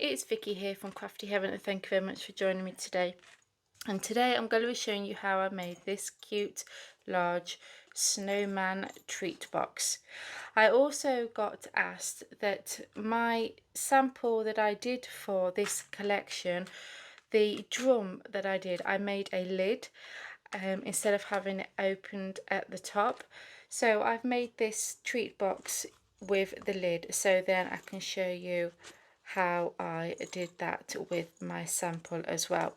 it's Vicky here from Crafty Heaven, and thank you very much for joining me today. And today I'm going to be showing you how I made this cute large snowman treat box. I also got asked that my sample that I did for this collection, the drum that I did, I made a lid instead of having it opened at the top. So I've made this treat box with the lid, so then I can show you how I did that with my sample as well.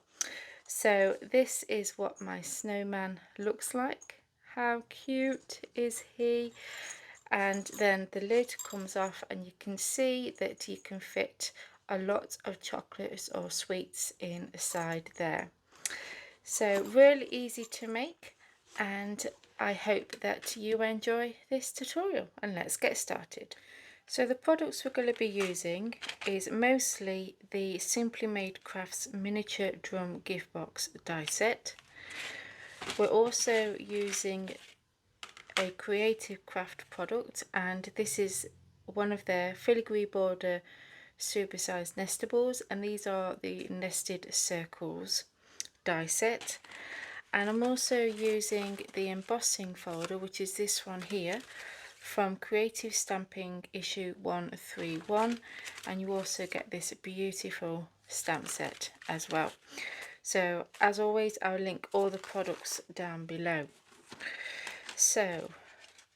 So this is what my snowman looks like. How cute is he? And then the lid comes off and you can see that you can fit a lot of chocolates or sweets inside there. So really easy to make, and I hope that you enjoy this tutorial, and let's get started. So the products we're going to be using is mostly the Simply Made Crafts miniature drum gift box die set. We're also using a Creative Craft product, and this is one of their filigree border supersized nestables, and these are the nested circles die set. And I'm also using the embossing folder, which is this one here, from Creative Stamping issue 131, and you also get this beautiful stamp set as well. So as always, I'll link all the products down below. So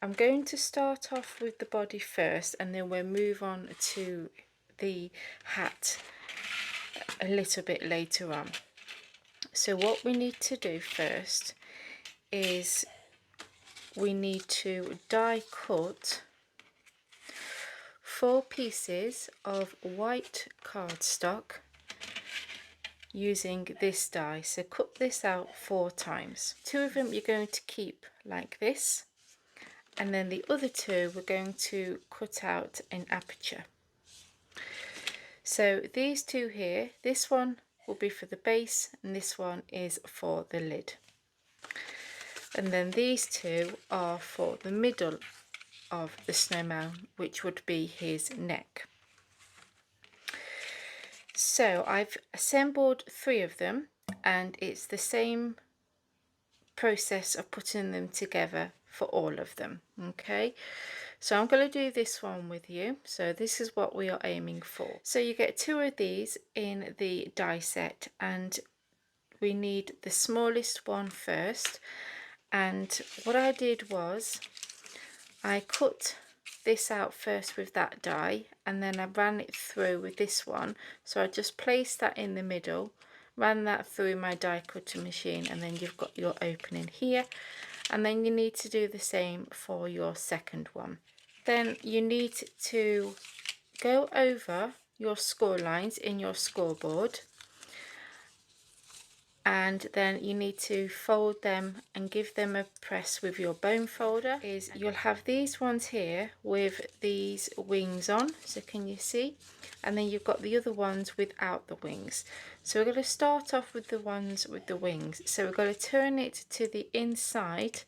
I'm going to start off with the body first, and then we'll move on to the hat a little bit later on. So what we need to do first is we need to die cut 4 pieces of white cardstock using this die. So cut this out 4 times. 2 of them you're going to keep like this, and then the other 2 we're going to cut out an aperture. So these 2 here, this one will be for the base and this one is for the lid. And then these 2 are for the middle of the snowman, which would be his neck. So I've assembled 3 of them, and it's the same process of putting them together for all of them. Okay, so I'm going to do this one with you. So this is what we are aiming for. So you get 2 of these in the die set, and we need the smallest one first. And what I did was I cut this out first with that die, and then I ran it through with this one. So I just placed that in the middle, ran that through my die cutter machine, and then you've got your opening here. And then you need to do the same for your second one. Then you need to go over your score lines in your scoreboard, and then you need to fold them and give them a press with your bone folder. You'll have these ones here with these wings on, so can you see? And then you've got the other ones without the wings. So we're going to start off with the ones with the wings. So we're going to turn it to the inside,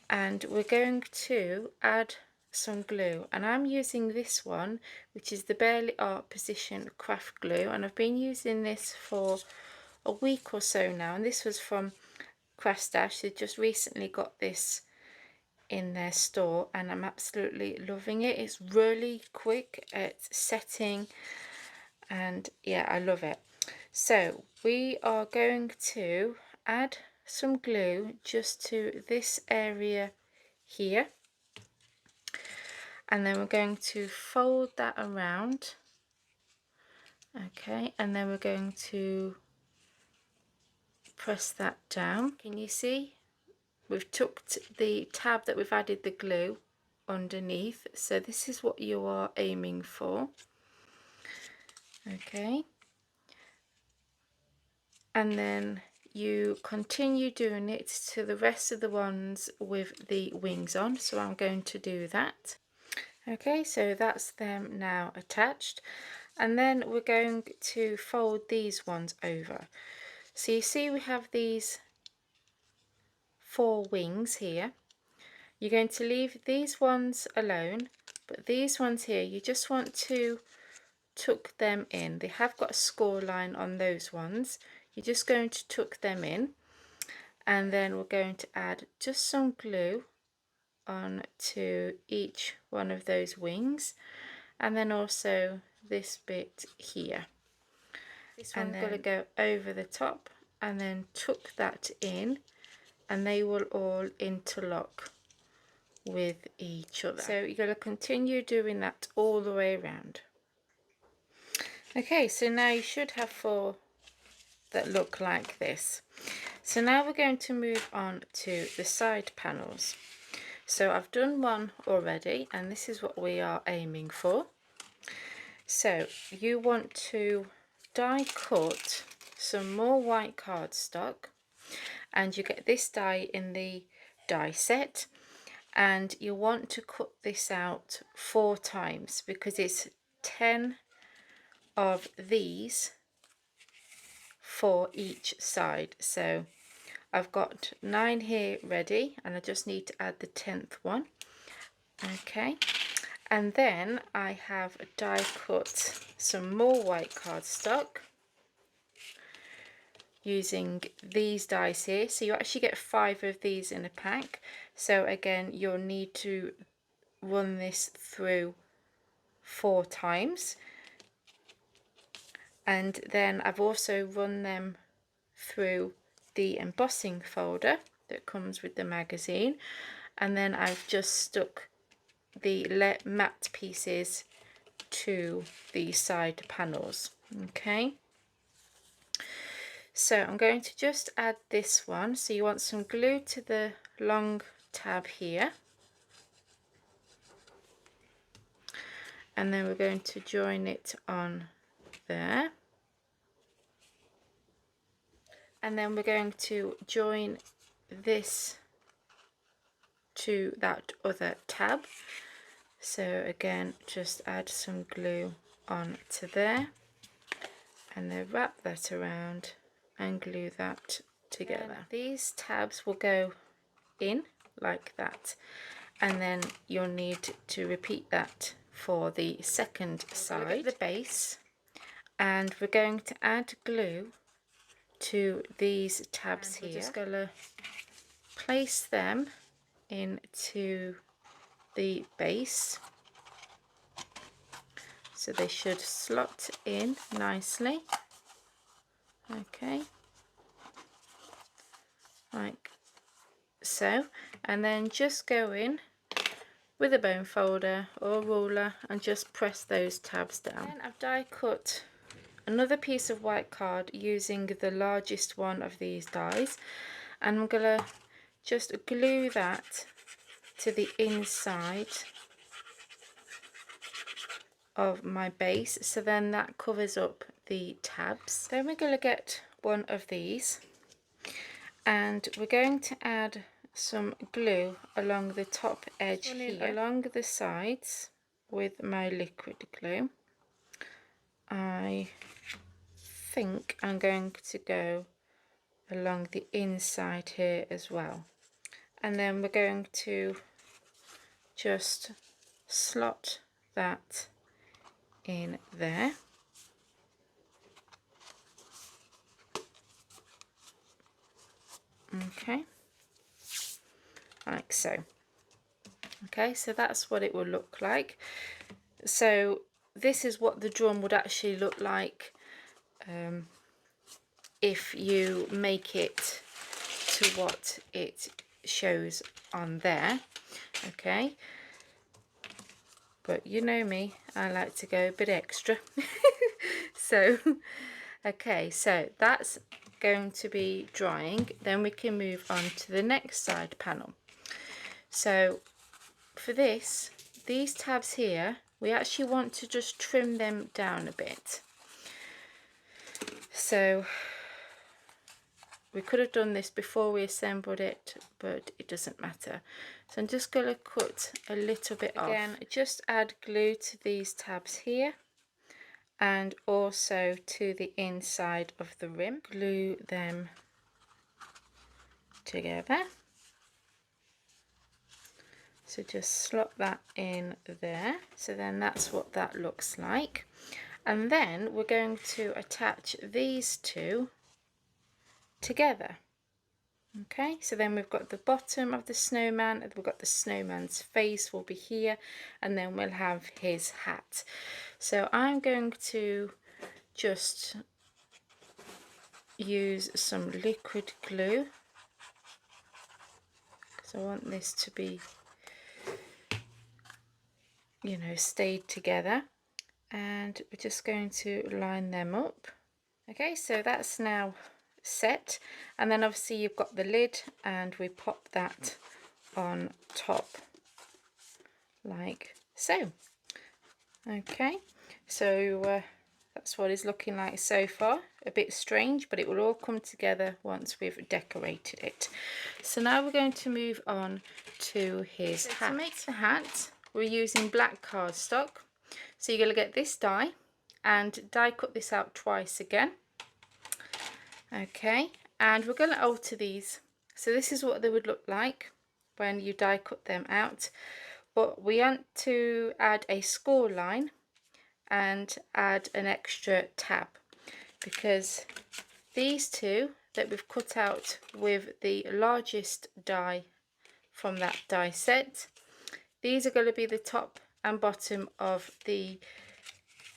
and we're going to add some glue, and I'm using this one, which is the Barely Art Position craft glue, and I've been using this for a week or so now, and this was from Craft Stash. They just recently got this in their store, and I'm absolutely loving it. It's really quick at setting, and yeah, I love it. So we are going to add some glue just to this area here, and then we're going to fold that around. Okay, and then we're going to press that down. Can you see? We've tucked the tab that we've added the glue underneath, so this is what you are aiming for. Okay, and then you continue doing it to the rest of the ones with the wings on, so I'm going to do that. Okay, so that's them now attached, and then we're going to fold these ones over. So you see we have these 4 wings here. You're going to leave these ones alone, but these ones here you just want to tuck them in. They have got a score line on those ones. You're just going to tuck them in, and then we're going to add just some glue on to each one of those wings, and then also this bit here. This one's going to go over the top and then tuck that in, and they will all interlock with each other. So you're going to continue doing that all the way around. Okay, so now you should have 4 that look like this. So now we're going to move on to the side panels. So I've done one already, and this is what we are aiming for. So you want to die cut some more white cardstock, and you get this die in the die set, and you want to cut this out 4 times because it's 10 of these for each side. So I've got 9 here ready, and I just need to add the 10th one. Okay, and then I have die cut some more white cardstock using these dies here. So you actually get 5 of these in a pack. So again, you'll need to run this through 4 times, and then I've also run them through the embossing folder that comes with the magazine, and then I've just stuck the matte pieces to the side panels. Okay, so I'm going to just add this one. So you want some glue to the long tab here, and then we're going to join it on there, and then we're going to join this to that other tab. So again, just add some glue on to there, and then wrap that around and glue that together. And these tabs will go in like that, and then you'll need to repeat that for the second side. The base, and we're going to add glue to these tabs here. We're just going to place them into the base, so they should slot in nicely. Okay, like so, and then just go in with a bone folder or ruler and just press those tabs down. Then I've die cut another piece of white card using the largest one of these dies, and I'm gonna just glue that to the inside of my base, so then that covers up the tabs. Then we're going to get one of these, and we're going to add some glue along the top edge here, along the sides with my liquid glue. I think I'm going to go along the inside here as well, and then we're going to just slot that in there. Okay, like so. Okay, so that's what it will look like. So this is what the drum would actually look like if you make it to what it shows on there. Okay, but you know me, I like to go a bit extra. So okay, so that's going to be drying. Then we can move on to the next side panel. So for this, these tabs here, we actually want to just trim them down a bit. So we could have done this before we assembled it, but it doesn't matter. So I'm just going to cut a little bit off. Again, just add glue to these tabs here, and also to the inside of the rim. Glue them together. So just slot that in there. So then that's what that looks like. And then we're going to attach these two together. Okay, so then we've got the bottom of the snowman, and we've got the snowman's face will be here, and then we'll have his hat. So I'm going to just use some liquid glue because I want this to be, you know, stayed together, and we're just going to line them up. Okay, so that's now set, and then obviously you've got the lid, and we pop that on top like so. Okay, so that's what it's looking like so far. A bit strange, but it will all come together once we've decorated it. So now we're going to move on to his hat. To make the hat, we're using black cardstock. So you're going to get this die and die cut this out twice again. Okay, and we're going to alter these. So this is what they would look like when you die cut them out. But we want to add a score line and add an extra tab, because these two that we've cut out with the largest die from that die set, these are going to be the top and bottom of the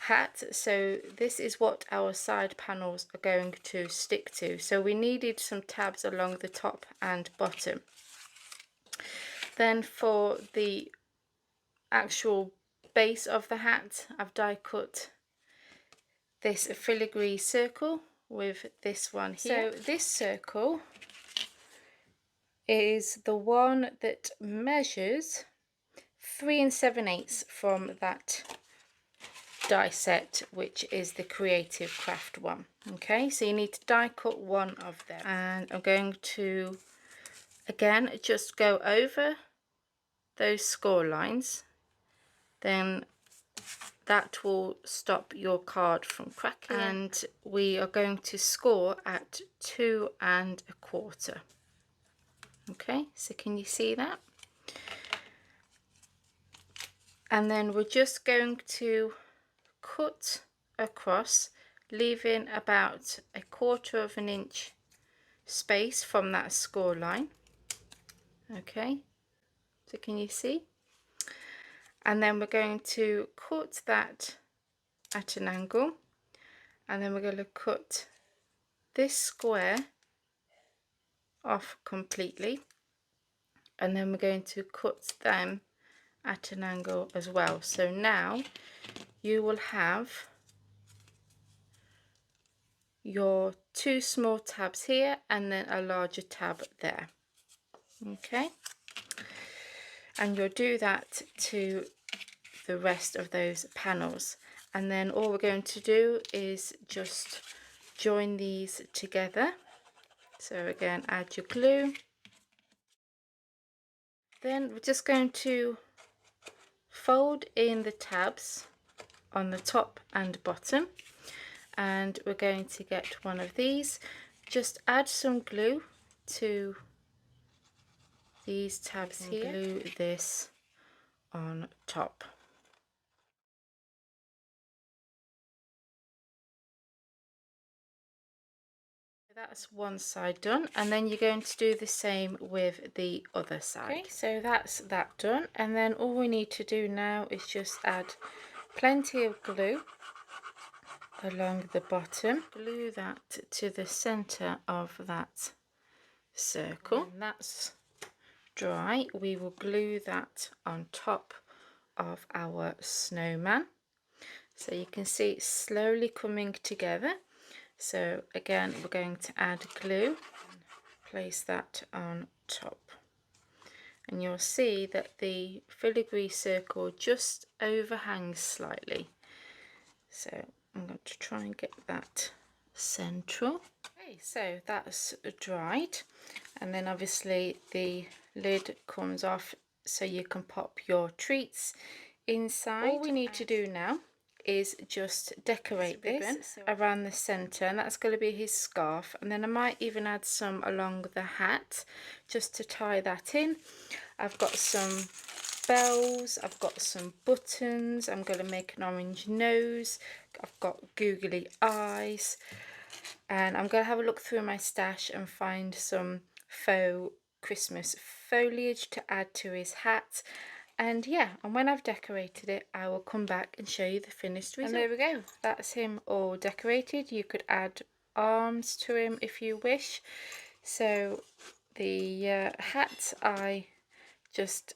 hat. So this is what our side panels are going to stick to. So we needed some tabs along the top and bottom. Then for the actual base of the hat, I've die cut this filigree circle with this one here. So this circle is the one that measures 3 7/8 from that die set, which is the Creative Craft one. Okay, so you need to die cut one of them, and I'm going to again just go over those score lines, then that will stop your card from cracking. And we are going to score at 2 1/4. Okay, so can you see that? And then we're just going to cut across, leaving about 1/4 of an inch space from that score line. Okay, so can you see? And then we're going to cut that at an angle, and then we're going to cut this square off completely, and then we're going to cut them at an angle as well. So now you will have your 2 small tabs here and then a larger tab there. Okay, and you'll do that to the rest of those panels, and then all we're going to do is just join these together. So again, add your glue, then we're just going to fold in the tabs on the top and bottom, and we're going to get one of these. Just add some glue to these tabs here, glue this on top. That's one side done, and then you're going to do the same with the other side. Okay, so that's that done, and then all we need to do now is just add plenty of glue along the bottom. Glue that to the center of that circle. When that's dry, we will glue that on top of our snowman. So you can see it's slowly coming together. So again, we're going to add glue, place that on top, and you'll see that the filigree circle just overhangs slightly. So I'm going to try and get that central. Okay, so that's dried, and then obviously the lid comes off so you can pop your treats inside. All we need to do now is just decorate this around the center, and that's going to be his scarf, and then I might even add some along the hat just to tie that in. I've got some bells, I've got some buttons, I'm going to make an orange nose, I've got googly eyes, and I'm going to have a look through my stash and find some faux Christmas foliage to add to his hat. And yeah, and when I've decorated it, I will come back and show you the finished result. And there we go, that's him all decorated. You could add arms to him if you wish. So the hat, I just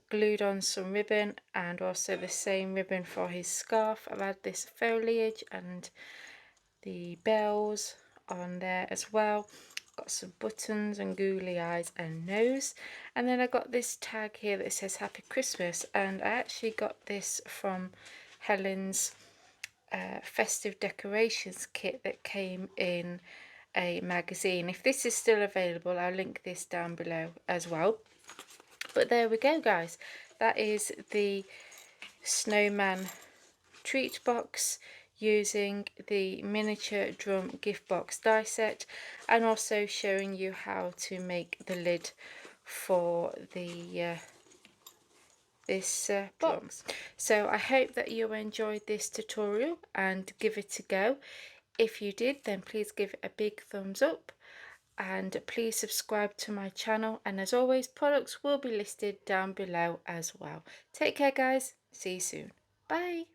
glued on some ribbon, and also the same ribbon for his scarf. I've had this foliage and the bells on there as well. Got some buttons and googly eyes and nose, and then I got this tag here that says Happy Christmas, and I actually got this from Helen's festive decorations kit that came in a magazine. If this is still available, I'll link this down below as well. But there we go, guys, that is the Snowman treat box using the miniature drum gift box die set, and also showing you how to make the lid for the this box. So I hope that you enjoyed this tutorial and give it a go. If you did, then please give it a big thumbs up, and please subscribe to my channel, and as always, products will be listed down below as well. Take care, guys. See you soon. Bye.